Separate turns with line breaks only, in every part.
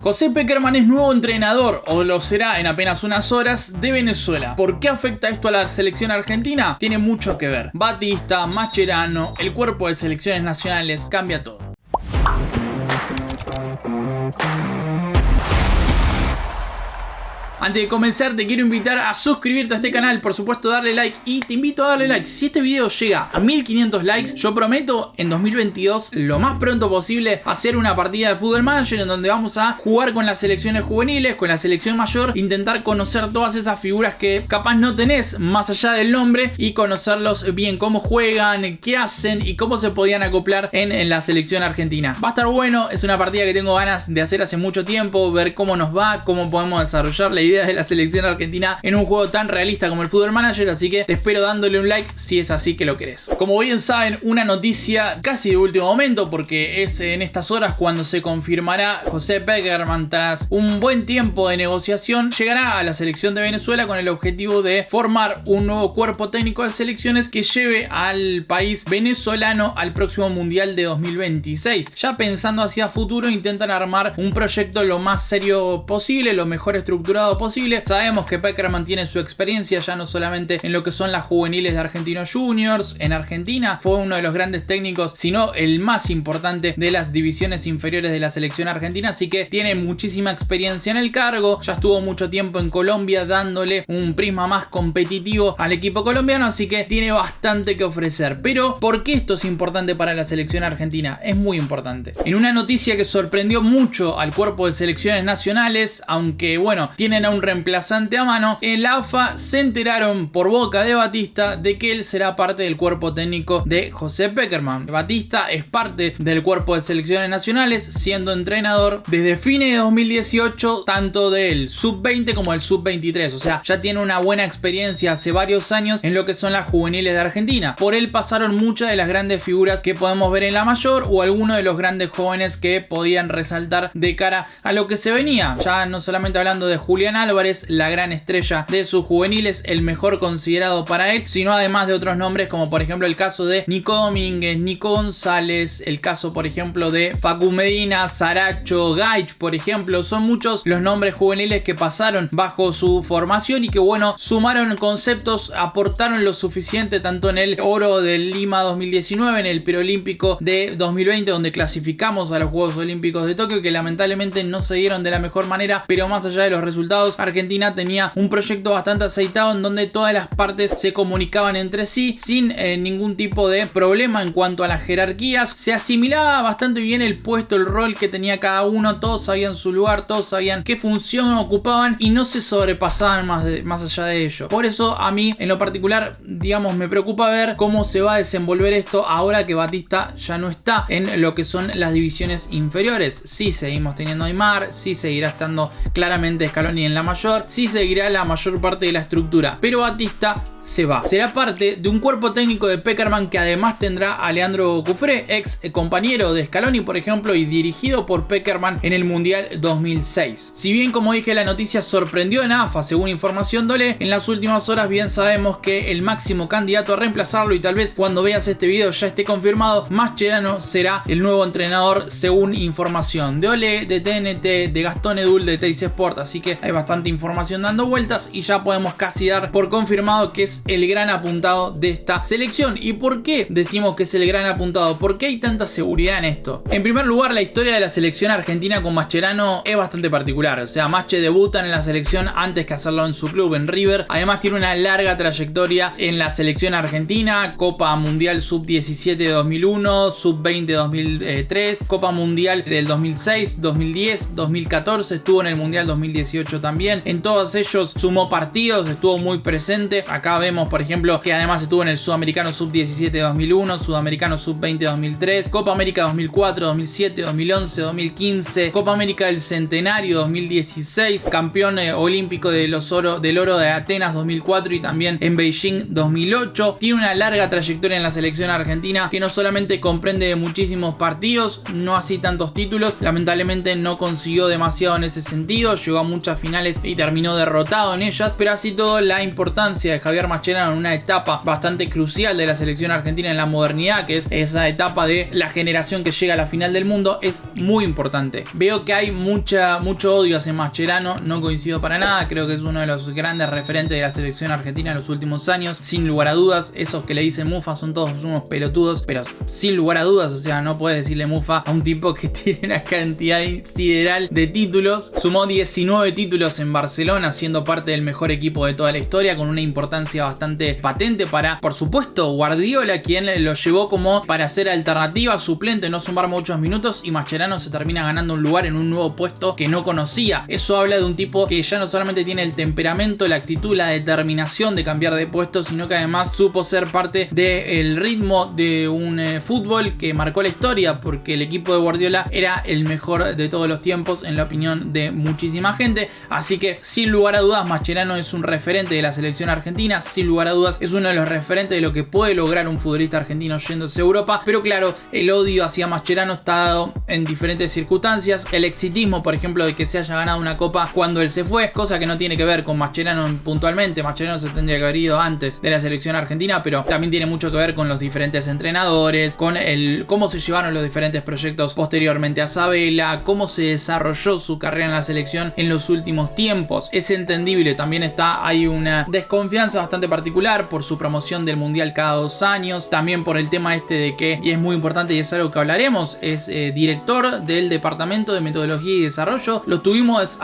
José Pekerman es nuevo entrenador, o lo será en apenas unas horas, de Venezuela. ¿Por qué afecta esto a la selección argentina? Tiene mucho que ver. Batista, Mascherano, el cuerpo de selecciones nacionales, cambia todo. Antes de comenzar te quiero invitar a suscribirte a este canal, por supuesto darle like y te invito a darle like. Si este video llega a 1500 likes, yo prometo en 2022 lo más pronto posible hacer una partida de Football Manager en donde vamos a jugar con las selecciones juveniles, con la selección mayor, intentar conocer todas esas figuras que capaz no tenés más allá del nombre y conocerlos bien, cómo juegan, qué hacen y cómo se podían acoplar en la selección argentina. Va a estar bueno, es una partida que tengo ganas de hacer hace mucho tiempo, ver cómo nos va, cómo podemos desarrollar la idea de la selección argentina en un juego tan realista como el Football Manager, así que te espero dándole un like si es así que lo querés. Como bien saben, una noticia casi de último momento, porque es en estas horas cuando se confirmará José Pekerman. Tras un buen tiempo de negociación, llegará a la selección de Venezuela con el objetivo de formar un nuevo cuerpo técnico de selecciones que lleve al país venezolano al próximo Mundial de 2026. Ya pensando hacia futuro, intentan armar un proyecto lo más serio posible, lo mejor estructurado posible. Sabemos que Pekerman tiene su experiencia ya no solamente en lo que son las juveniles de Argentinos Juniors. En Argentina fue uno de los grandes técnicos, sino el más importante de las divisiones inferiores de la selección argentina, así que tiene muchísima experiencia en el cargo. Ya estuvo mucho tiempo en Colombia dándole un prisma más competitivo al equipo colombiano, así que tiene bastante que ofrecer. Pero ¿por qué esto es importante para la selección argentina? Es muy importante. En una noticia que sorprendió mucho al cuerpo de selecciones nacionales, aunque bueno, tienen a un reemplazante a mano, en la AFA se enteraron por boca de Batista de que él será parte del cuerpo técnico de José Pekerman. Batista es parte del cuerpo de selecciones nacionales, siendo entrenador desde fines de 2018 tanto del sub-20 como del sub-23, o sea, ya tiene una buena experiencia hace varios años en lo que son las juveniles de Argentina. Por él pasaron muchas de las grandes figuras que podemos ver en la mayor o algunos de los grandes jóvenes que podían resaltar de cara a lo que se venía. Ya no solamente hablando de Julián Álvarez, la gran estrella de sus juveniles, el mejor considerado para él, sino además de otros nombres como por ejemplo el caso de Nico Domínguez, Nico González, el caso por ejemplo de Facu Medina, Saracho, Gaich por ejemplo. Son muchos los nombres juveniles que pasaron bajo su formación y que bueno, sumaron conceptos, aportaron lo suficiente tanto en el oro del Lima 2019, en el preolímpico de 2020 donde clasificamos a los Juegos Olímpicos de Tokio, que lamentablemente no se dieron de la mejor manera, pero más allá de los resultados, Argentina tenía un proyecto bastante aceitado en donde todas las partes se comunicaban entre sí sin ningún tipo de problema en cuanto a las jerarquías. Se asimilaba bastante bien el puesto, el rol que tenía cada uno, todos sabían su lugar, todos sabían qué función ocupaban y no se sobrepasaban más allá de ello. Por eso a mí en lo particular, digamos, me preocupa ver cómo se va a desenvolver esto ahora que Batista ya no está en lo que son las divisiones inferiores. Sí seguimos teniendo a Aymar, sí seguirá estando claramente Scaloni en la mayor, sí seguirá la mayor parte de la estructura, pero Batista se va. Será parte de un cuerpo técnico de Pekerman que además tendrá a Leandro Cufré, ex compañero de Scaloni por ejemplo y dirigido por Pekerman en el Mundial 2006. Si bien como dije la noticia sorprendió en AFA según información Dole, en las últimas horas bien sabemos que el máximo candidato a reemplazarlo, y tal vez cuando veas este video ya esté confirmado, Mascherano será el nuevo entrenador según información de Ole, de TNT, de Gastón Edul, de Teis Sport, así que hay bastante información dando vueltas y ya podemos casi dar por confirmado que es el gran apuntado de esta selección. ¿Y por qué decimos que es el gran apuntado? ¿Por qué hay tanta seguridad en esto? En primer lugar, la historia de la selección argentina con Mascherano es bastante particular. O sea, Masche debuta en la selección antes que hacerlo en su club, en River. Además tiene una larga trayectoria en la selección argentina, Copa Mundial Sub-17 de 2001, Sub-20 de 2003, Copa Mundial del 2006, 2010, 2014, estuvo en el Mundial 2018 también. En todos ellos sumó partidos, estuvo muy presente. Acá vemos por ejemplo que además estuvo en el Sudamericano Sub-17 de 2001, Sudamericano Sub-20 de 2003, Copa América 2004, 2007, 2011, 2015, Copa América del Centenario 2016, campeón olímpico del oro de Atenas 2004 y también en Beijing 2008. Tiene una larga trayectoria en la selección argentina que no solamente comprende de muchísimos partidos, no así tantos títulos. Lamentablemente no consiguió demasiado en ese sentido, llegó a muchas finales semifinales y terminó derrotado en ellas, pero así todo la importancia de Javier Mascherano en una etapa bastante crucial de la selección argentina en la modernidad, que es esa etapa de la generación que llega a la final del mundo, es muy importante. Veo que hay mucho odio hacia Mascherano, no coincido para nada, creo que es uno de los grandes referentes de la selección argentina en los últimos años, sin lugar a dudas. Esos que le dicen mufa son todos unos pelotudos, pero sin lugar a dudas, o sea, no puedes decirle mufa a un tipo que tiene una cantidad sideral de títulos. Sumó 19 títulos en Barcelona, siendo parte del mejor equipo de toda la historia, con una importancia bastante patente para, por supuesto, Guardiola, quien lo llevó como para ser alternativa, suplente, no sumar muchos minutos, y Mascherano se termina ganando un lugar en un nuevo puesto que no conocía. Eso habla de un tipo que ya no solamente tiene el temperamento, la actitud, la determinación de cambiar de puesto, sino que además supo ser parte del ritmo de un fútbol que marcó la historia, porque el equipo de Guardiola era el mejor de todos los tiempos en la opinión de muchísima gente. Así que sin lugar a dudas Mascherano es un referente de la selección argentina, sin lugar a dudas es uno de los referentes de lo que puede lograr un futbolista argentino yéndose a Europa. Pero claro, el odio hacia Mascherano está dado en diferentes circunstancias. El exitismo, por ejemplo, de que se haya ganado una copa cuando él se fue, cosa que no tiene que ver con Mascherano puntualmente. Mascherano se tendría que haber ido antes de la selección argentina, pero también tiene mucho que ver con los diferentes entrenadores, con cómo se llevaron los diferentes proyectos posteriormente a Sabella, cómo se desarrolló su carrera en la selección en los últimos tiempos. Es entendible, también hay una desconfianza bastante particular por su promoción del mundial cada 2 años, también por el tema de que, y es muy importante y es algo que hablaremos, es director del departamento de metodología y desarrollo. Lo estuvimos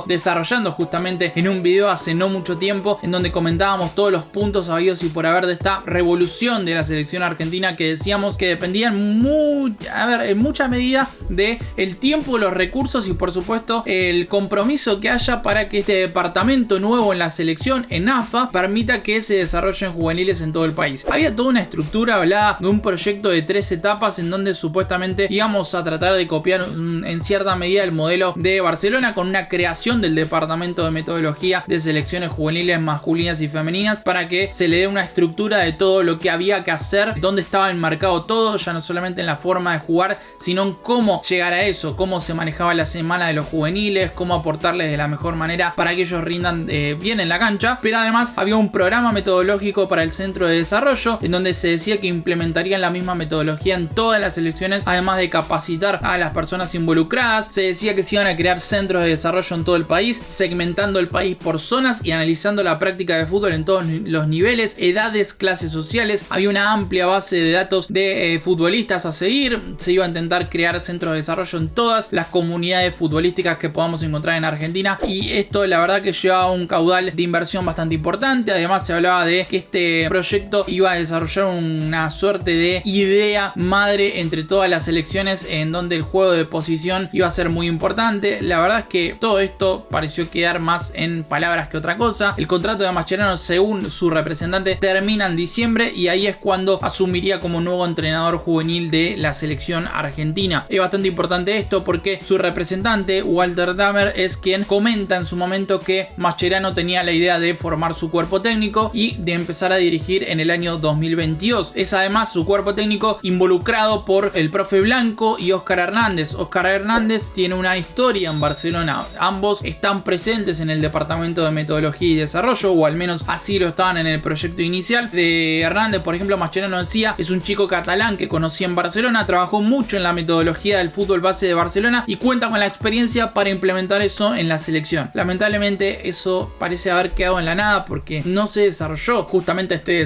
desarrollando justamente en un video hace no mucho tiempo, en donde comentábamos todos los puntos habidos y por haber de esta revolución de la selección argentina, que decíamos que dependían en mucha medida de el tiempo, los recursos y por supuesto el compromiso que haya para que este departamento nuevo en la selección, en AFA, permita que se desarrollen juveniles en todo el país. Había toda una estructura hablada de un proyecto de 3 etapas en donde supuestamente íbamos a tratar de copiar en cierta medida el modelo de Barcelona, con una creación del departamento de metodología de selecciones juveniles masculinas y femeninas, para que se le dé una estructura de todo lo que había que hacer, dónde estaba enmarcado todo, ya no solamente en la forma de jugar, sino en cómo llegar a eso, cómo se manejaba la semana de los juveniles, cómo aportarles de la mejor manera para que ellos rindan bien en la cancha. Pero además había un programa metodológico para el centro de desarrollo, en donde se decía que implementarían la misma metodología en todas las selecciones, además de capacitar a las personas involucradas. Se decía que se iban a crear centros de desarrollo en todo el país, segmentando el país por zonas y analizando la práctica de fútbol en todos los niveles, edades, clases sociales. Había una amplia base de datos de futbolistas a seguir. Se iba a intentar crear centros de desarrollo en todas las comunidades futbolísticas que podamos encontrar en Argentina, y esto la verdad que llevaba un caudal de inversión bastante importante. Además se hablaba de que este proyecto iba a desarrollar una suerte de idea madre entre todas las selecciones, en donde el juego de posición iba a ser muy importante. La verdad es que todo esto pareció quedar más en palabras que otra cosa. El contrato de Mascherano, según su representante, termina en diciembre, y ahí es cuando asumiría como nuevo entrenador juvenil de la selección argentina. Es bastante importante esto porque su representante, Walter Damer, es quien comenta en su momento que Mascherano tenía la idea de formar su cuerpo técnico y de empezar a dirigir en el año 2022. Es además su cuerpo técnico involucrado por el profe Blanco y Óscar Hernández. Óscar Hernández tiene una historia en Barcelona. Ambos están presentes en el departamento de metodología y desarrollo, o al menos así lo estaban en el proyecto inicial. De Hernández, por ejemplo, Mascherano decía, es un chico catalán que conocí en Barcelona, trabajó mucho en la metodología del fútbol base de Barcelona y cuenta con la experiencia para implementar eso en la selección. Lamentablemente eso parece haber quedado en la nada, porque no se desarrolló justamente este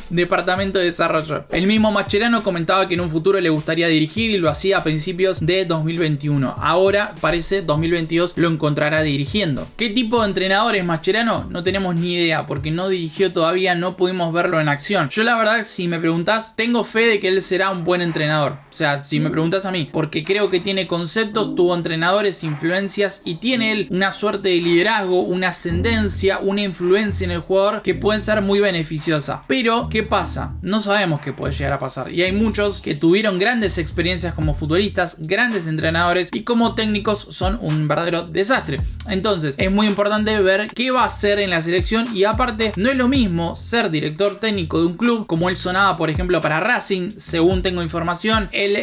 departamento de desarrollo. El mismo Mascherano comentaba que en un futuro le gustaría dirigir, y lo hacía a principios de 2021. Ahora parece 2022 lo encontrará dirigiendo. ¿Qué tipo de entrenador es Mascherano? No tenemos ni idea, porque no dirigió todavía, no pudimos verlo en acción. Yo la verdad, si me preguntás, tengo fe de que él será un buen entrenador. O sea, si me preguntás a mí, porque creo que tiene conceptos, tuvo entrenadores, influencias, y tiene él una suerte de liderazgo, una ascendencia, una influencia en el jugador que puede ser muy beneficiosa. Pero, ¿qué pasa? No sabemos qué puede llegar a pasar, y hay muchos que tuvieron grandes experiencias como futbolistas, grandes entrenadores, y como técnicos son un verdadero desastre. Entonces es muy importante ver qué va a hacer en la selección, y aparte no es lo mismo ser director técnico de un club, como él sonaba por ejemplo para Racing. Según tengo información, él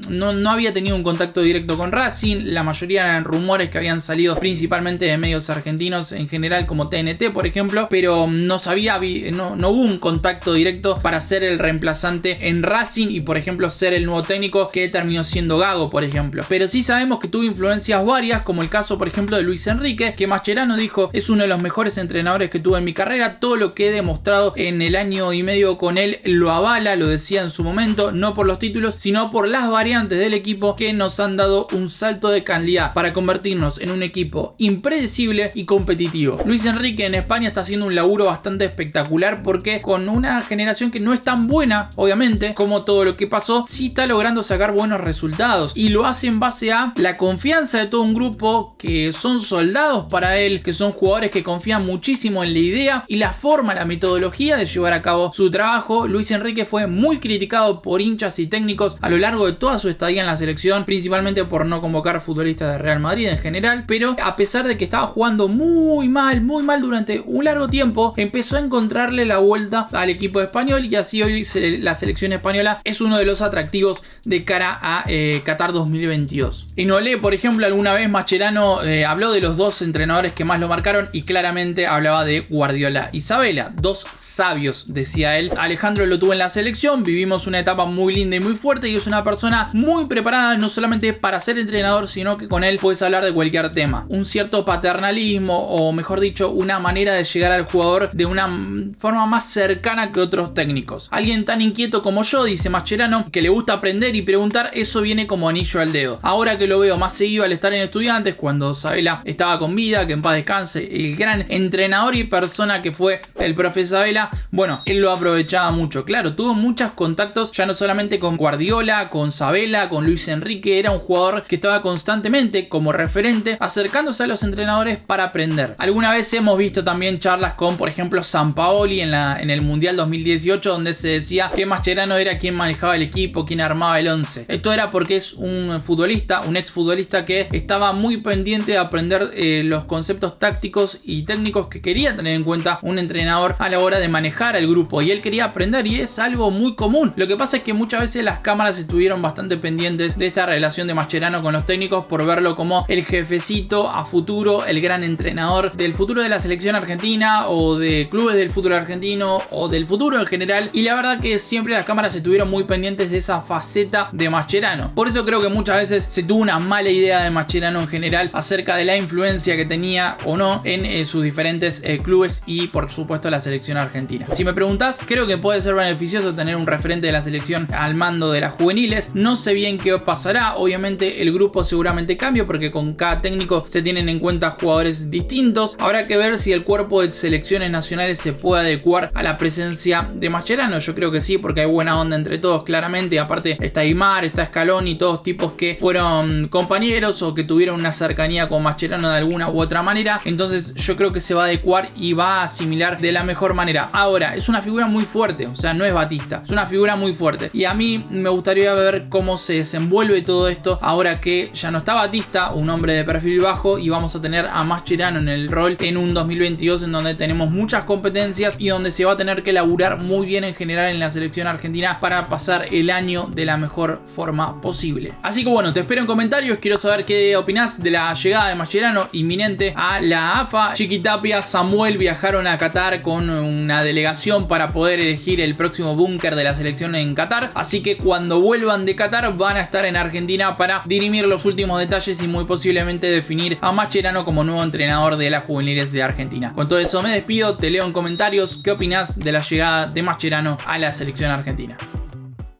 no había tenido un contacto directo con Racing, la mayoría eran rumores que habían salido principalmente de medios argentinos en general como TNT por ejemplo, pero no hubo un contacto directo para ser el reemplazante en Racing y por ejemplo ser el nuevo técnico que terminó siendo Gago por ejemplo. Pero sí sabemos que tuvo influencias varias, como el caso por ejemplo de Luis Enrique, que Mascherano dijo es uno de los mejores entrenadores que tuve en mi carrera, todo lo que he demostrado en el año y medio con él lo avala, lo decía en su momento, no por los títulos sino por las variantes del equipo que nos han dado un salto de calidad para convertirnos en un equipo impredecible y competitivo. Luis Enrique en España está haciendo un laburo bastante espectacular porque con una generación que no es tan buena obviamente como todo lo que pasó, sí está logrando sacar buenos resultados y lo hace en base a la confianza de todo un grupo que son soldados para él, que son jugadores que confían muchísimo en la idea y la forma, la metodología de llevar a cabo su trabajo. Luis Enrique fue muy criticado por hinchas y técnicos a lo largo de toda su estadía en la selección, principalmente por no convocar futbolistas de Real Madrid en general, pero a pesar de que estaba jugando muy mal durante un largo tiempo, empezó a encontrarle la vuelta al equipo español y así hoy la selección española es uno de los atractivos de cara a Qatar 2022. En Olé, por ejemplo, alguna vez Mascherano habló de los dos entrenadores que más lo marcaron y claramente hablaba de Guardiola y Sabella, dos sabios, decía él. Alejandro lo tuvo en la selección, vivimos una etapa muy linda y muy fuerte y es una persona muy preparada no solamente para ser entrenador sino que con él puedes hablar de cualquier tema. Un cierto paternalismo o mejor dicho una manera de llegar al jugador de una forma más cercana que otros técnicos. Alguien tan inquieto como yo, dice Mascherano, que le gusta aprender y preguntar, eso viene como anillo al dedo. Ahora que lo veo más seguido al estar en Estudiantes, cuando Sabella estaba con vida, que en paz descanse, el gran entrenador y persona que fue el profe Sabella, bueno, él lo aprovechaba mucho. Claro, tuvo muchos contactos, ya no solamente con Guardiola, con Sabella, con Luis Enrique, era un jugador que estaba constantemente como referente acercándose a los entrenadores para aprender. Alguna vez hemos visto también charlas con, por ejemplo, Sampaoli en el Mundial 2018, donde se decía que Mascherano era quien manejaba el equipo, quien armaba el 11. Esto era porque es un futbolista, un exfutbolista que estaba muy pendiente de aprender los conceptos tácticos y técnicos que quería tener en cuenta un entrenador a la hora de manejar al grupo, y él quería aprender y es algo muy común. Lo que pasa es que muchas veces las cámaras estuvieron bastante pendientes de esta relación de Mascherano con los técnicos por verlo como el jefecito a futuro, el gran entrenador del futuro de la selección argentina o de clubes del fútbol argentino o del futuro en general, y la verdad que siempre las cámaras estuvieron muy pendientes de esa faceta de Mascherano. Por eso creo que muchas veces se tuvo una mala idea de Mascherano en general acerca de la influencia que tenía o no en sus diferentes clubes y por supuesto la selección argentina. Si me preguntás, creo que puede ser beneficioso tener un referente de la selección al mando de las juveniles. No sé bien qué pasará, obviamente el grupo seguramente cambia porque con cada técnico se tienen en cuenta jugadores distintos. Habrá que ver si el cuerpo de selecciones nacionales se puede adecuar a la presencia de Mascherano. Yo creo que sí, porque hay buena onda entre todos claramente, y aparte está Aimar, está Scaloni, todos tipos que fueron compañeros o que tuvieron una cercanía con Mascherano de alguna u otra manera. Entonces yo creo que se va a adecuar y va a asimilar de la mejor manera. Ahora, es una figura muy fuerte, o sea, no es Batista, es una figura muy fuerte y a mí me gustaría ver cómo se desenvuelve todo esto ahora que ya no está Batista, un hombre de perfil bajo, y vamos a tener a Mascherano en el rol en un 2022 en donde tenemos muchas competencias y donde se va a tener que laburar muy bien en general en la selección argentina para pasar el año de la mejor forma posible. Así que bueno, te espero en comentarios, quiero saber qué opinás de la llegada de Mascherano inminente a la AFA. Chiqui Tapia, Samuel viajaron a Qatar con una delegación para poder elegir el próximo búnker de la selección en Qatar, así que cuando vuelvan de Qatar van a estar en Argentina para dirimir los últimos detalles y muy posiblemente definir a Mascherano como nuevo entrenador de las juveniles de Argentina. Con todo eso me despido, te leo en comentarios qué opinás de la llegada de Mascherano a la selección argentina.